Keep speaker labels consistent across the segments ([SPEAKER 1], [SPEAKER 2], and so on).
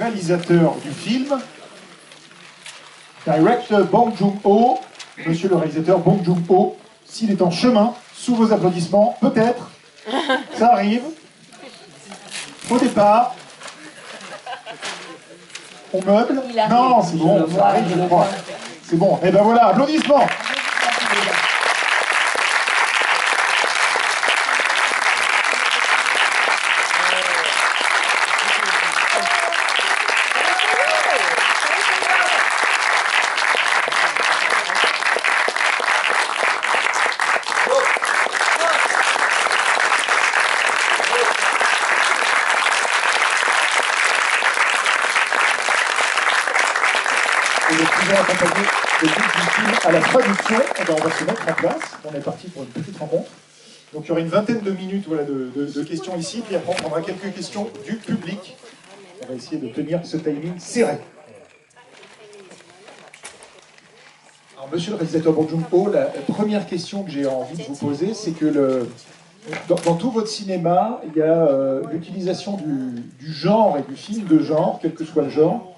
[SPEAKER 1] réalisateur du film, Director Bong Joon-ho. Monsieur le réalisateur Bong Joon-ho, s'il est en chemin, sous vos applaudissements, peut-être, ça arrive. Au départ, on meuble. Non, c'est bon, ça arrive, je crois. C'est bon, et ben voilà, applaudissements. Accompagné de toute du film à la traduction, on va se mettre en place. On est parti pour une petite rencontre. Donc il y aura une vingtaine de minutes voilà, de questions ici, puis après on prendra quelques questions du public. On va essayer de tenir ce timing serré. Alors, monsieur le réalisateur Bong Joon-ho, la première question que j'ai envie de vous poser, c'est que dans tout votre cinéma, il y a l'utilisation du genre et du film de genre, quel que soit le genre,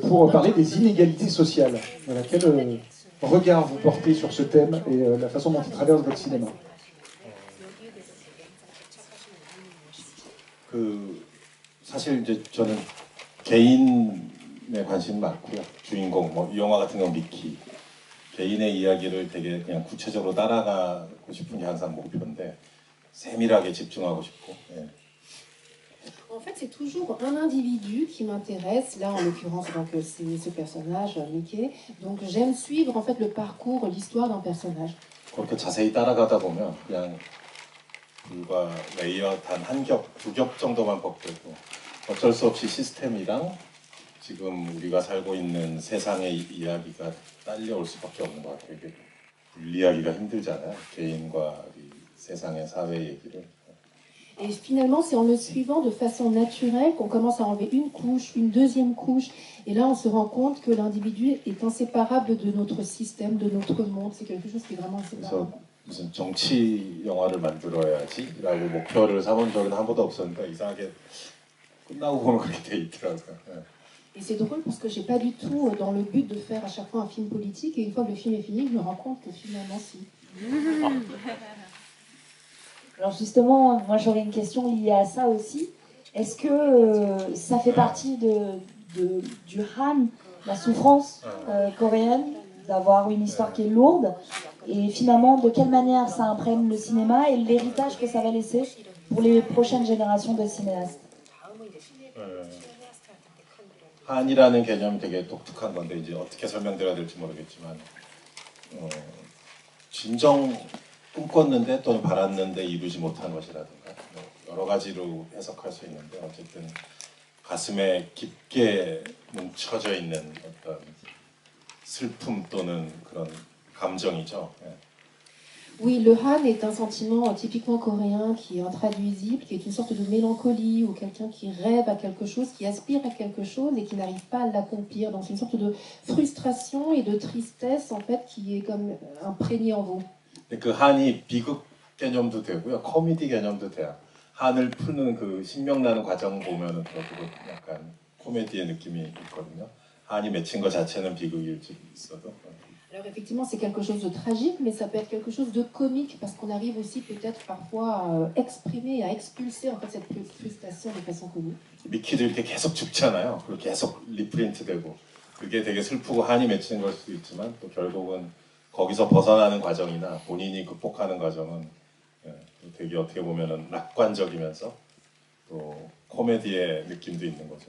[SPEAKER 1] pour parler des inégalités sociales. Voilà, quel regard vous portez sur ce thème et la façon dont il traverse votre cinéma?
[SPEAKER 2] 사실 이제 저는 개인에 관심이 많고요. 주인공, 뭐 이 영화 같은 경우 미키. 개인의 이야기를 되게 그냥 구체적으로 따라가고 싶은 게 항상 목표인데 세밀하게 집중하고 싶고. 예.
[SPEAKER 3] En fait, c'est toujours un individu qui m'intéresse. Là, en l'occurrence, donc c'est ce personnage, Mickey. Donc, j'aime suivre en fait le parcours, l'histoire d'un personnage.
[SPEAKER 2] 그렇게 자세히 따라가다 보면 그냥 불과 레이어 단 한 겹, 두 겹 정도만 벗겨도 어쩔 수 없이 시스템이랑 지금 우리가 살고 있는 세상의 이야기가 딸려올 수밖에 없는 것 같아요. 이게 분리하기가 힘들잖아요. 개인과 이 세상의 사회 얘기를.
[SPEAKER 3] Et finalement, c'est en le suivant de façon naturelle qu'on commence à enlever une couche, une deuxième couche. Et là, on se rend compte que l'individu est inséparable de notre système, de notre monde. C'est quelque chose qui est vraiment inséparable.
[SPEAKER 2] 무슨 정치 영화를 만들어야지라고 목표를 삼은 적은 한 번도 없었는데 이상하게 끝나고 보면 그렇게 돼 있더라고요.
[SPEAKER 3] Et c'est drôle parce que j'ai pas du tout dans le but de faire à chaque fois un film politique. Et une fois que le film est fini, je me rends compte que finalement, si.
[SPEAKER 4] Alors justement, moi j'aurais une question liée à ça aussi. Est-ce que ça fait partie du Han, la souffrance coréenne, d'avoir une histoire qui est lourde, et finalement de quelle manière ça imprègne le cinéma et l'héritage que ça va laisser pour les prochaines générations de cinéastes?
[SPEAKER 2] 한이라는 개념이 되게 독특한 건데 이제 어떻게 설명드려야 될지 모르겠지만 진정 꿈꿨는데 또는 바랐는데 이루지 못한 것이라든가 여러 가지로 해석할 수 있는데 어쨌든 가슴에 깊게 뭉쳐져 있는 어떤 슬픔 또는 그런 감정이죠.
[SPEAKER 3] Oui, le Han est un sentiment typiquement coréen qui est intraduisible, qui est une sorte de mélancolie ou quelqu'un qui rêve à quelque chose, qui aspire à quelque chose et qui n'arrive pas à l'accomplir. Donc c'est une sorte de frustration et de tristesse en fait qui est comme imprégnée en vous.
[SPEAKER 2] 그 한이 비극 개념도 되고요, 코미디 개념도 돼요. 한을 푸는 그 신명나는 과정 보면은 그것도 약간 코미디의 느낌이 있거든요. 한이 맺힌 것 자체는 비극일 수 있어도.
[SPEAKER 3] Alors effectivement, c'est quelque chose de tragique, mais ça peut être quelque chose de comique parce qu'on arrive aussi peut-être parfois à exprimer, à expulser en fait cette frustration de façon comique.
[SPEAKER 2] 미키도 이렇게 계속 죽잖아요. 그리고 계속 리프린트되고 그게 되게 슬프고 한이 맺히는 걸 수도 있지만 또 결국은 거기서 벗어나는 과정이나 본인이 극복하는 과정은 되게 어떻게 보면은 낙관적이면서 또 코미디의 느낌도 있는 거죠.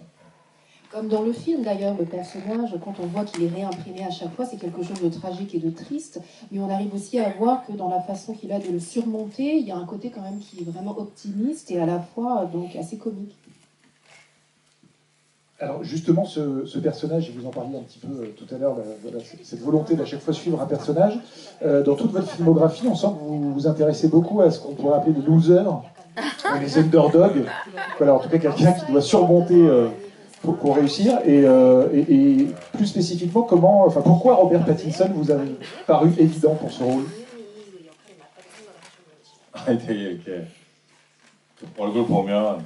[SPEAKER 3] Comme dans le film d'ailleurs, le personnage, quand on voit qu'il est réimprimé à chaque fois, c'est quelque chose de tragique et de triste, mais on arrive aussi à voir que dans la façon qu'il a de le surmonter, il y a un côté quand même qui est vraiment optimiste et à la fois donc assez comique.
[SPEAKER 1] Alors justement, ce personnage, et vous en parliez un petit peu tout à l'heure, voilà, cette volonté d'à chaque fois suivre un personnage, dans toute votre filmographie, on sent que vous vous intéressez beaucoup à ce qu'on pourrait appeler les losers, ou les underdogs, voilà, en tout cas quelqu'un qui doit surmonter pour réussir, et plus spécifiquement, pourquoi Robert Pattinson vous a paru évident pour ce rôle?
[SPEAKER 2] 아니 되게 이렇게 얼굴 보면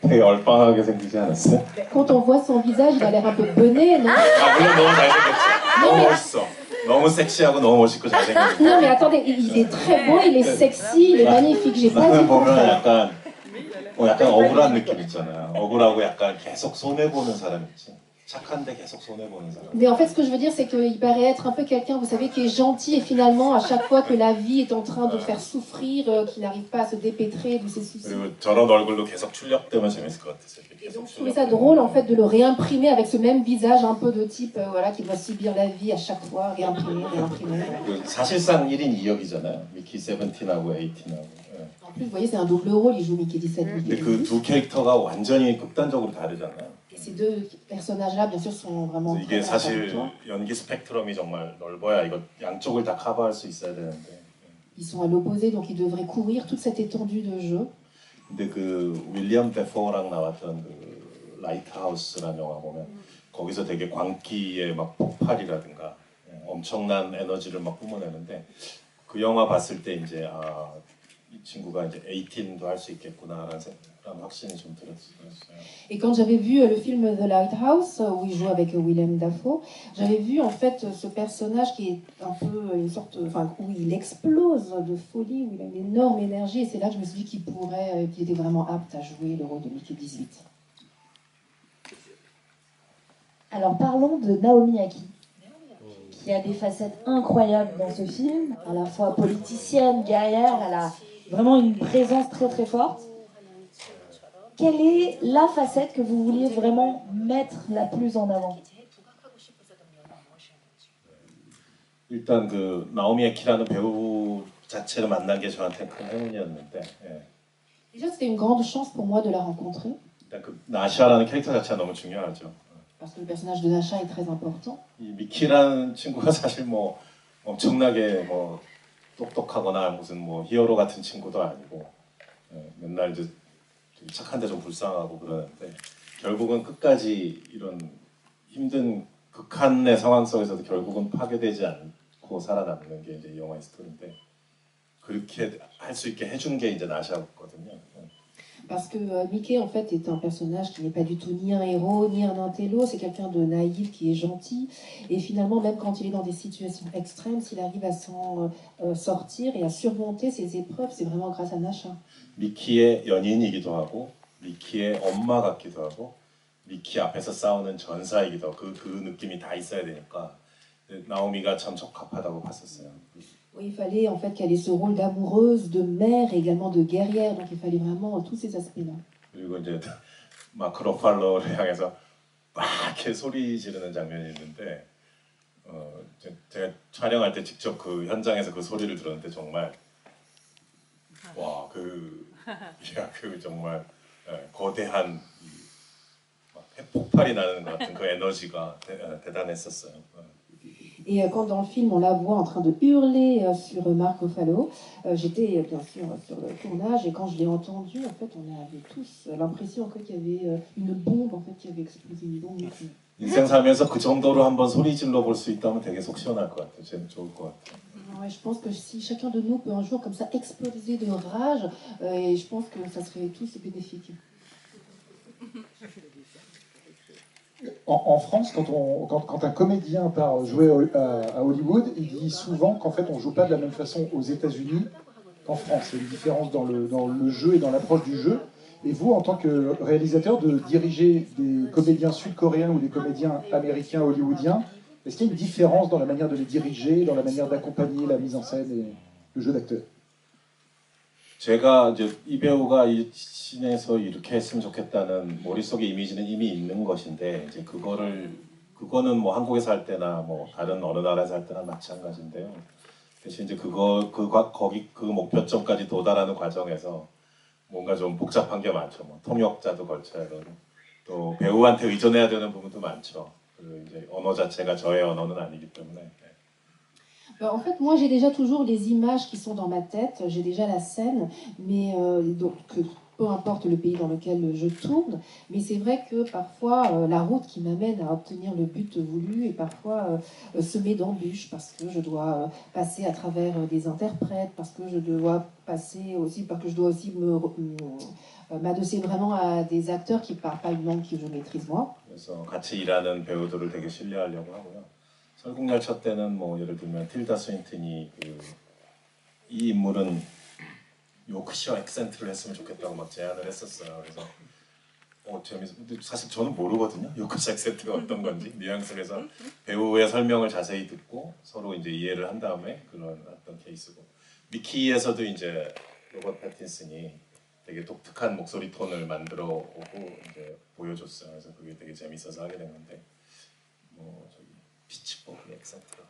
[SPEAKER 2] 되게 얼빵하게 생기지 않았어요?
[SPEAKER 3] Quand on voit son visage, il a l'air un peu bené, non?
[SPEAKER 2] 아 물론 너무 잘생겼지. 너무 멋있어. 너무 섹시하고 너무 멋있고 잘생겼는데.
[SPEAKER 3] Non, mais attendez, il est très beau, il est sexy, il est magnifique. J'ai pas dit
[SPEAKER 2] 나는
[SPEAKER 3] le
[SPEAKER 2] 보면
[SPEAKER 3] contraire.
[SPEAKER 2] 약간 억울한 느낌 있잖아요. 억울하고 약간 계속 손해 보는 사람 있지. 착한데 계속 손해 보는 사람.
[SPEAKER 3] Mais en fait, ce que je veux dire, c'est qu'il paraît être un peu quelqu'un, vous savez, qui est gentil et finalement, à chaque fois que la vie est en train de faire souffrir, qui n'arrive pas à se dépêtrer de ses soucis.
[SPEAKER 2] 그리고 저런 얼굴로 계속 출력되면 재밌을 것 같아요.
[SPEAKER 3] Et donc, je trouvais ça drôle, en fait, de le réimprimer avec ce même visage un peu de type, voilà, qui doit subir la vie à chaque fois, réimprimer, réimprimer.
[SPEAKER 2] 사실상 1인 2역이잖아요. 미키 17하고 18하고.
[SPEAKER 3] En plus, vous voyez, c'est un double rôle, il joue Mickey 17,
[SPEAKER 2] 근데
[SPEAKER 3] Mickey
[SPEAKER 2] 그
[SPEAKER 3] 18.
[SPEAKER 2] 두 캐릭터가 완전히 극단적으로 다르잖아요.
[SPEAKER 3] Et ces deux personnages-là, bien sûr, sont vraiment
[SPEAKER 2] 이게
[SPEAKER 3] très
[SPEAKER 2] 사실
[SPEAKER 3] contradictoires.
[SPEAKER 2] 연기 스펙트럼이 정말 넓어야 이거 양쪽을 다 커버할 수 있어야 되는데.
[SPEAKER 3] Ils sont à l'opposé, donc ils devraient courir toute cette étendue de jeu.
[SPEAKER 2] 근데 그 윌리엄 데포랑 나왔던 그 라이트하우스라는 영화 보면 거기서 되게 광기의 막 폭발이라든가 엄청난 에너지를 막 뿜어내는데 그 영화 봤을 때 이제 이 친구가 이제 18도 할 수 있겠구나라는 확신이 좀 들었어요.
[SPEAKER 3] Et quand j'avais vu le film The Lighthouse, où il joue avec Willem Dafoe, j'avais vu en fait ce personnage qui est un peu une sorte, enfin, où il explose de folie, où il a une énorme énergie, et c'est là que je me suis dit qu'il était vraiment apte à jouer le rôle de Mickey 18.
[SPEAKER 4] Alors parlons de Naomi Aki, qui a des facettes incroyables dans ce film, à la fois politicienne, guerrière, elle a vraiment une présence très très forte. Quelle est la facette que vous vouliez vraiment mettre la plus en avant?
[SPEAKER 2] 일단 그 나오미 에키라는 배우 자체를 만난 게 저한테 큰 행운이었는데
[SPEAKER 3] Déjà, c'était une grande chance pour moi de la rencontrer,
[SPEAKER 2] 일단 그 나샤라는 캐릭터 자체가 너무 중요하죠.
[SPEAKER 3] parce que le personnage de Nasha est très important.
[SPEAKER 2] 이 미키라는 친구가 사실 뭐 엄청나게 뭐 똑똑하거나 무슨 뭐 히어로 같은 친구도 아니고 맨날 이제 착한데 좀 불쌍하고 그러는데 결국은 끝까지 이런 힘든 극한의 상황 속에서도 결국은 파괴되지 않고 살아남는 게 이제 이 영화의 스토리인데 그렇게 할 수 있게 해준 게 이제 나샤거든요.
[SPEAKER 3] Parce que Mickey, en fait, est un personnage qui n'est pas du tout ni un héros, ni un intello. C'est quelqu'un de naïf, qui est gentil. Et finalement, même quand il est dans des situations extrêmes, s'il arrive à s'en sortir et à surmonter ses épreuves, c'est vraiment grâce à Nasha.
[SPEAKER 2] 미키의 연인이기도 하고 미키의 엄마 같기도 하고 미키 앞에서 싸우는 전사이기도 하고 그 느낌이 다 있어야 되니까 나오미가 참 적합하다고 봤었어요.
[SPEAKER 3] Oui, il fallait en fait qu'elle ait ce rôle d'amoureuse, de mère et également de guerrière. Donc il fallait vraiment tous ces aspects-là.
[SPEAKER 2] 그리고 이제 마크 러팔로를 향해서 막 이렇게 소리 지르는 장면이 있는데 제가 촬영할 때 직접 그 현장에서 그 소리를 들었는데 정말 와 그 정말 거대한 막 핵폭발이 나는 것 같은 그 에너지가 대단했었어요.
[SPEAKER 3] Et quand dans le film on la voit en train de hurler sur Mark Ruffalo, j'étais bien sûr sur le tournage et quand je l'ai entendu, en fait, on avait tous l'impression qu'il y avait une bombe en fait qui avait explosé, une bombe nucléaire.
[SPEAKER 2] 인생 살면서 그 정도로 한번 소리 질러 볼 수 있다면 되게 속 시원할 것 같아요. 제일 좋을 것 같아요.
[SPEAKER 3] Ouais, je pense que si chacun de nous peut un jour comme ça exploser de rage, et je pense que ça serait tous bénéfique.
[SPEAKER 1] En France, quand un comédien part jouer à Hollywood, il dit souvent qu'en fait on ne joue pas de la même façon aux États-Unis qu'en France. Il y a une différence dans le jeu et dans l'approche du jeu. Et vous, en tant que réalisateur, de diriger des comédiens sud-coréens ou des comédiens américains hollywoodiens, est-ce qu'il y a une différence dans la manière de les diriger, dans la manière d'accompagner la mise en scène et le jeu d'acteur?
[SPEAKER 2] 제가 이제 이 배우가 이 씬에서 이렇게 했으면 좋겠다는 머릿속에 이미지는 이미 있는 것인데 이제 그거는 뭐 한국에서 할 때나 뭐 다른 어느 나라에서 할 때나 마찬가지인데요. 대신 이제 그 목표점까지 도달하는 과정에서 뭔가 좀 복잡한 게 많죠. 뭐 통역자도 걸쳐야 되고 또 배우한테 의존해야 되는 부분도 많죠. 그리고 이제 언어 자체가 저의 언어는 아니기 때문에.
[SPEAKER 3] En fait, moi, j'ai déjà toujours les images qui sont dans ma tête, j'ai déjà la scène, mais donc peu importe le pays dans lequel je tourne, mais c'est vrai que parfois la route qui m'amène à obtenir le but voulu est parfois semée d'embûches parce que je dois passer à travers des interprètes, parce que je dois aussi m'adosser vraiment à des acteurs qui ne parlent pas une langue que je maîtrise moi.
[SPEAKER 2] 그래서 같이 일하는 배우들을 되게 신뢰하려고 하고요. 설국열차 때는 뭐 예를 들면 틸다 스윈튼이 이 인물은 요크셔 액센트를 했으면 좋겠다고 막 제안을 했었어요. 그래서 재밌어. 근데 사실 저는 모르거든요. 요크셔 액센트가 어떤 건지 뉘앙스를 해서 배우의 설명을 자세히 듣고 서로 이제 이해를 한 다음에 그런 어떤 케이스고 미키에서도 이제 로버트 패틴슨이 되게 독특한 목소리 톤을 만들어 오고 이제 보여줬어요. 그래서 그게 되게 재밌어서 하게 됐는데 뭐 저기 피치버그 액센트가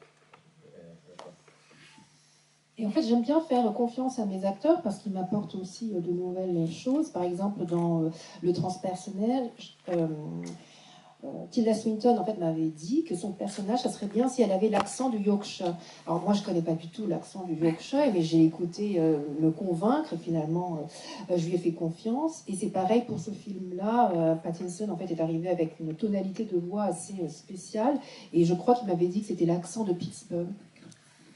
[SPEAKER 3] Et en fait, j'aime bien faire confiance à mes acteurs parce qu'ils m'apportent aussi de nouvelles choses. Par exemple, dans le transpersonnel, Tilda Swinton en fait m'avait dit que son personnage, ça serait bien si elle avait l'accent du Yorkshire. Alors moi, je connais pas du tout l'accent du Yorkshire, mais j'ai écouté me convaincre. Finalement, je lui ai fait confiance. Et c'est pareil pour ce film-là. Pattinson en fait est arrivé avec une tonalité de voix assez spéciale, et je crois qu'il m'avait dit que c'était l'accent de Pittsburgh.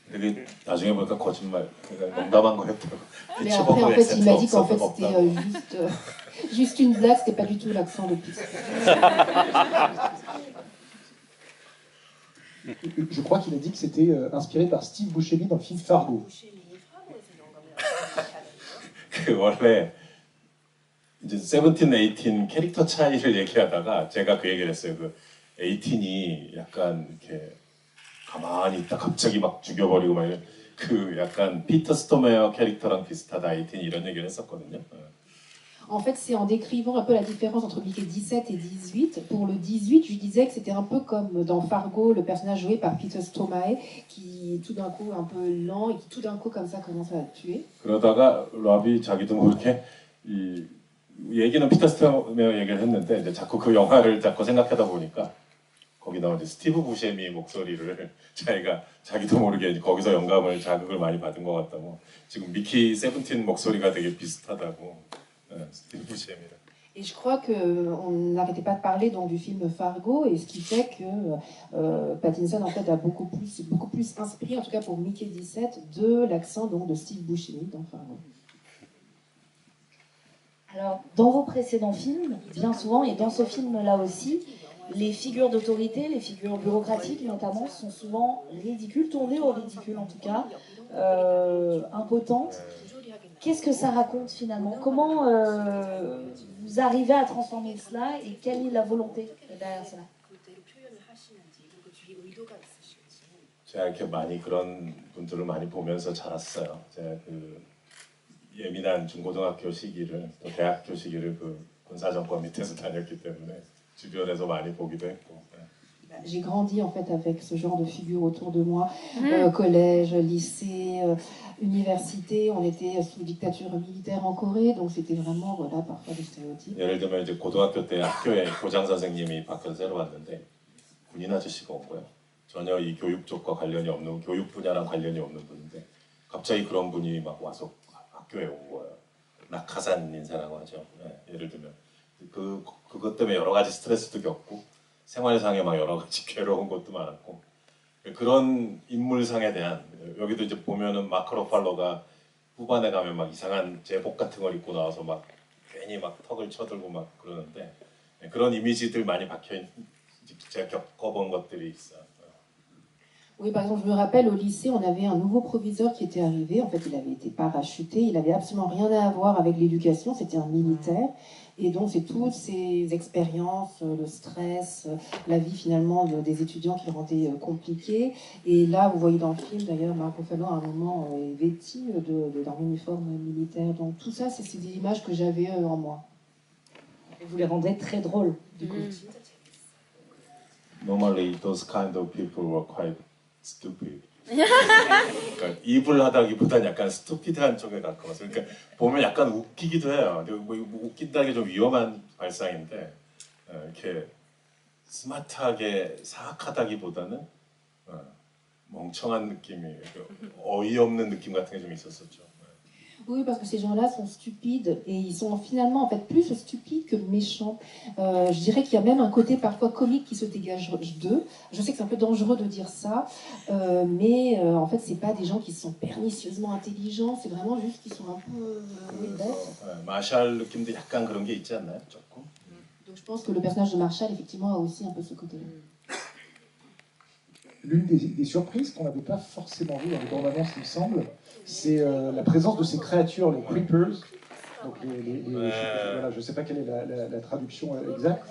[SPEAKER 2] 되게 나중에 보니까 거짓말, 그러니까 농담한 거였더라고.
[SPEAKER 3] Mais après, en fait, il m'a dit qu'en fait, c'était juste une blague, c'était pas du tout l'accent de Pittsburgh.
[SPEAKER 1] Je crois qu'il a dit que c'était inspiré par Steve Buscemi dans le film Fargo.
[SPEAKER 2] 원래 이제 17, 18 캐릭터 차이를 얘기하다가 제가 그 얘기를 했어요. 그 18이 약간 이렇게 가만히 있다 갑자기 막 죽여버리고 막 그 약간 피터 스토메어 캐릭터랑 비슷하다 18 이런 얘기를 했었거든요.
[SPEAKER 3] En fait, c'est en décrivant un peu la différence entre Mickey 17 et 18. Pour le 18, je disais que c'était un peu comme dans Fargo, le personnage joué par Peter Stormare, qui tout d'un coup un peu lent et qui tout d'un coup comme ça commence à tuer.
[SPEAKER 2] 그러다가 러비 자기도 모르게 이 얘기는 피터 스토메어 얘기를 했는데 이제 자꾸 그 영화를 자꾸 생각하다 보니까 거기 나온 이제 스티브 부셰미 목소리를 자기도 모르게 거기서 영감을 자극을 많이 받은 것 같다고. 지금 미키 17 목소리가 되게 비슷하다고. 스티브 부셰미랑.
[SPEAKER 3] Et je crois qu'on n'arrêtait pas de parler donc du film Fargo, et ce qui fait que Pattinson en fait a beaucoup plus inspiré, en tout cas pour Mickey 17, de l'accent donc de Steve Buscemi dans Fargo.
[SPEAKER 4] Alors, dans vos précédents films, bien souvent, et dans ce film-là aussi, les figures d'autorité, les figures bureaucratiques notamment, sont souvent ridicules, tournées au ridicule en tout cas, impotentes. Qu'est-ce que ça raconte finalement? Comment vous arrivez à transformer cela et quelle est la volonté derrière cela?
[SPEAKER 2] 제가 이렇게 많이 그런 분들을 많이 보면서 자랐어요. 제가 그 예민한 중고등학교 시기를 또 대학교 시기를 그 군사정권 밑에서 다녔기 때문에 주변에서 많이 보기도 했고.
[SPEAKER 3] J'ai grandi en fait avec ce genre de figures autour de moi, collège, lycée, université. On était sous dictature militaire en Corée, donc c'était vraiment voilà parfois des stéréotypes.
[SPEAKER 2] 예를 들면 이제 고등학교 때 학교에 교장 선생님이 바뀌어서 새로 왔는데 군인 아저씨가 온 거예요. 전혀 이 교육 쪽과 관련이 없는 교육 분야랑 관련이 없는 분인데 갑자기 그런 분이 막 와서 학교에 온 거예요. 낙하산 인사라고 하죠. 예를 들면 그것 때문에 여러 가지 스트레스도 겪고 생활상에 막 여러 가지 괴로운 것도 많았고 그런 인물상에 대한 여기도 이제 보면은 마크 러팔로가 후반에 가면 막 이상한 제복 같은 걸 입고 나와서 막 괜히 막 턱을 쳐들고 막 그러는데 그런 이미지들 많이 박혀 제가 겪어본 것들이 있어요.
[SPEAKER 3] Oui, par exemple, je me rappelle au lycée, on avait un nouveau proviseur qui était arrivé. En fait, il avait été parachuté. Il n'avait absolument rien à voir avec l'éducation. C'était un militaire. Et donc, c'est toutes ces expériences, le stress, la vie finalement des étudiants qui rendaient compliquée. Et là, vous voyez dans le film, d'ailleurs, Mark Ruffalo à un moment est vêtu d'un uniforme militaire. Donc, tout ça, c'est des images que j'avais en moi.
[SPEAKER 4] Et vous les rendez très drôles, du coup.
[SPEAKER 2] Normally, those kind of people were quite stupid. 그러니까 이불하다기보단 약간 스투피드한 쪽에 가까워서 그러니까 보면 약간 웃기기도 해요. 뭐 웃긴다는 게 좀 위험한 발상인데 이렇게 스마트하게 사악하다기보다는 멍청한 느낌이 어이없는 느낌 같은 게 좀 있었었죠.
[SPEAKER 3] Oui, parce que ces gens-là sont stupides et ils sont finalement en fait plus stupides que méchants. Je dirais qu'il y a même un côté parfois comique qui se dégage d'eux. Je sais que c'est un peu dangereux de dire ça, mais en fait c'est pas des gens qui sont pernicieusement intelligents, c'est vraiment juste qu'ils sont un peu bêtes.
[SPEAKER 2] 마샬 느낌도 약간 그런 게 있지 않나요? 조금?
[SPEAKER 3] Donc je pense que le personnage de Marshall effectivement a aussi un peu ce côté-là.
[SPEAKER 1] L'une des surprises qu'on n'avait pas forcément vues dans les bandes annonces, il me semble, c'est la présence de ces créatures, les creepers. Donc voilà, je ne sais pas quelle est la traduction exacte.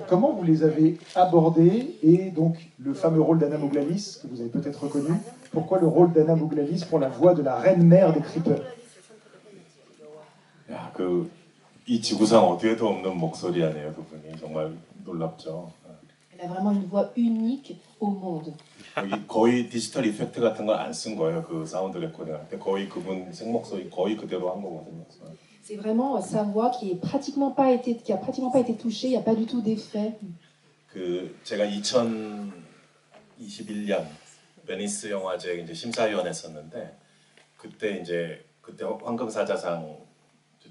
[SPEAKER 1] Comment vous les avez abordés et donc le fameux rôle d'Anna Mouglalis, que vous avez peut-être reconnu. Pourquoi le rôle d'Anna Mouglalis pour la voix de la reine-mère des creepers?
[SPEAKER 2] 야, 이 지구상 어디에도 없는 목소리 아니에요, 그분이. 정말 놀랍죠.
[SPEAKER 3] Elle a vraiment une voix unique au monde.
[SPEAKER 2] 여기 거의 디지털 이펙트 같은 걸 안 쓴 거예요. 그 사운드 레코딩 할 때 거의 그분 생목소리 거의 그대로 한 거거든요.
[SPEAKER 3] C'est vraiment sa voix qui a pratiquement pas été touchée. Il n'y a pas du tout d'effet.
[SPEAKER 2] 제가 2021년 베니스 영화제 이제 심사위원 했었는데 그때 황금사자상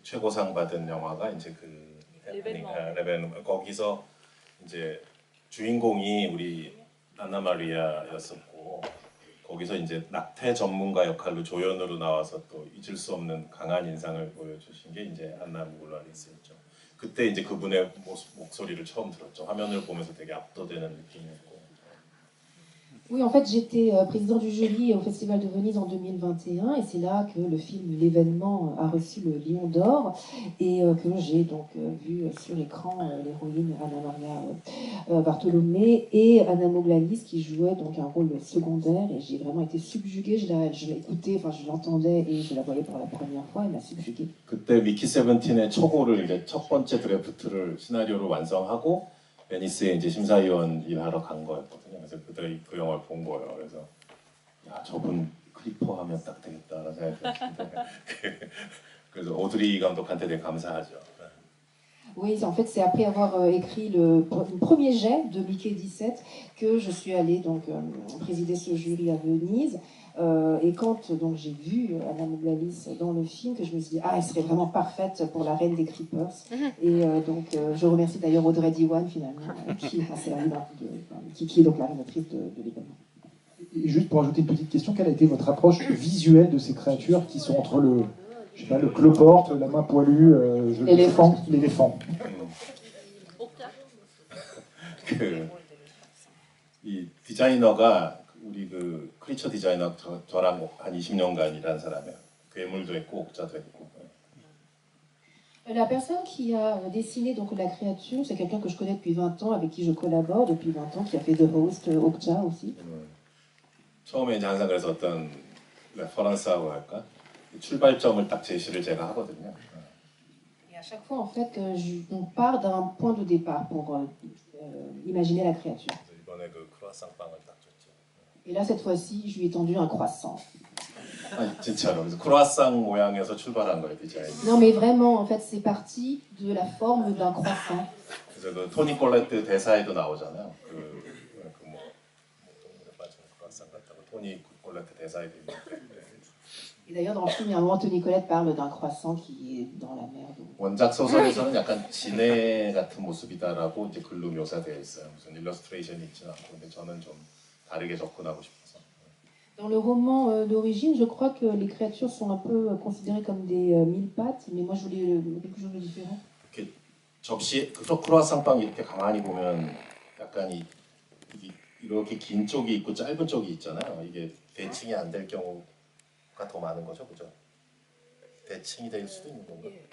[SPEAKER 2] 최고상 받은 영화가 이제 레벤 거기서 이제 주인공이 우리 안나 마리아였었고 거기서 이제 낙태 전문가 역할로 조연으로 나와서 또 잊을 수 없는 강한 인상을 보여주신 게 이제 안나 모글라리스였죠. 그때 이제 그분의 목소리를 처음 들었죠. 화면을 보면서 되게 압도되는 느낌이었고.
[SPEAKER 3] Oui, en fait, j'étais président du jury au Festival de Venise en 2021 et c'est là que le film L'événement a reçu le Lion d'Or et que j'ai donc vu sur écran l'héroïne Anna Maria Bartolomé et Anna Mouglalis qui jouait donc un rôle secondaire et j'ai vraiment été subjuguée. Je l'écoutais, enfin je l'entendais et je la voyais pour la première fois, elle m'a subjuguée.
[SPEAKER 2] 그때 미키 세븐틴의 초고를 이제 첫 번째 드래프트를 시나리오로 완성하고 베니스에 이제 심사위원 일하러 간 거였거든요. 그래서 그때 그 영화를 본 거예요. 그래서 야 저분 크리퍼 하면 딱 되겠다라는 생각이 들었는데 그래서 오드리 감독한테 되게 감사하죠.
[SPEAKER 3] Oui, en fait, c'est après avoir écrit le premier jet de Mickey 17 que je suis allée donc présider ce jury à Venise. Et quand donc j'ai vu Anna Mouglalis dans le film, que je me suis dit elle serait vraiment parfaite pour la reine des creepers. Et donc je remercie d'ailleurs Audrey Diwan finalement qui est donc la réalisatrice de l'événement.
[SPEAKER 1] Et juste pour ajouter une petite question, quelle a été votre approche visuelle de ces créatures qui sont entre le cloporte, la main poilue, l'éléphant?
[SPEAKER 2] 이 디자이너가 우리 크리처 디자이너 저랑 한 20년간 일한 사람이에요. 괴물도 했고 옥자도 했고.
[SPEAKER 3] La personne qui a dessiné donc la créature, c'est quelqu'un que je connais depuis 20 ans, avec qui je collabore depuis 20 ans, qui a fait The Host, Okja aussi.
[SPEAKER 2] 처음에 이제 항상 그래서 어떤 레퍼런스하고 할까? 출발점을 딱 제시를 제가 하거든요.
[SPEAKER 3] Et à chaque fois, en fait, on part d'un point de départ pour imaginer la créature.
[SPEAKER 2] 이번에 크루아상 빵을 딱 줬죠.
[SPEAKER 3] Et là, cette fois-ci, je lui ai tendu un croissant.
[SPEAKER 2] 아니 진짜로 그래서 크루아상 모양에서 출발한 거예요 디자인.
[SPEAKER 3] Non, mais vraiment, en fait, c'est parti de la forme d'un croissant.
[SPEAKER 2] 그래서 토니 콜레트 대사에도 나오잖아요. 동물에 빠진 크루아상 같다고 토니 콜레트 대사에도 있는데.
[SPEAKER 3] Et d'ailleurs, dans le film, il y a un moment, Toni Collette parle d'un croissant qui est dans la mer. Donc.
[SPEAKER 2] 원작 소설에서는 약간 진해 같은 모습이다라고 이제 글로 묘사되어 있어요. 무슨 일러스트레이션이 있지는 않고, 근데 저는 좀 다르게 접근하고 싶어서.
[SPEAKER 3] Dans le roman d'origine, je crois que les créatures sont un peu considérées comme des mille pattes, mais moi je voulais quelque chose de différent.
[SPEAKER 2] 이렇게 접시 크루아상빵 이렇게 가만히 보면 약간 이렇게 긴 쪽이 있고 짧은 쪽이 있잖아요. 이게 대칭이 안 될 경우가 더 많은 거죠, 그죠? 대칭이 될 수도 있는 건가? 네.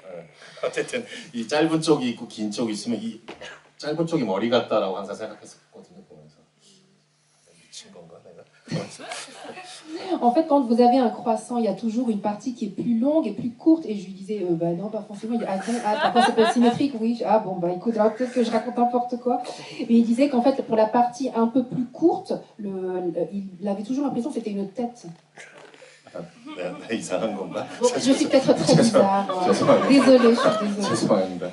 [SPEAKER 2] 어쨌든 이 짧은 쪽이 있고 긴 쪽이 있으면 이 짧은 쪽이 머리 같다라고 항상 생각했었거든요, 보면서. 미친 건가, 내가?
[SPEAKER 3] En fait, quand vous avez un croissant, il y a toujours une partie qui est plus longue et plus courte. Et je lui disais, bah non, pas forcément. Il dit, ah bon, pourquoi c'est pas symétrique? Oui, ah bon, bah écoute, alors peut-être que je raconte n'importe quoi. Mais il disait qu'en fait, pour la partie un peu plus courte, il avait toujours l'impression que c'était une tête.
[SPEAKER 2] 이상한 건가?
[SPEAKER 3] Bon, je suis peut-être très bizarre. Désolée, je suis désolée.
[SPEAKER 2] 죄송합니다.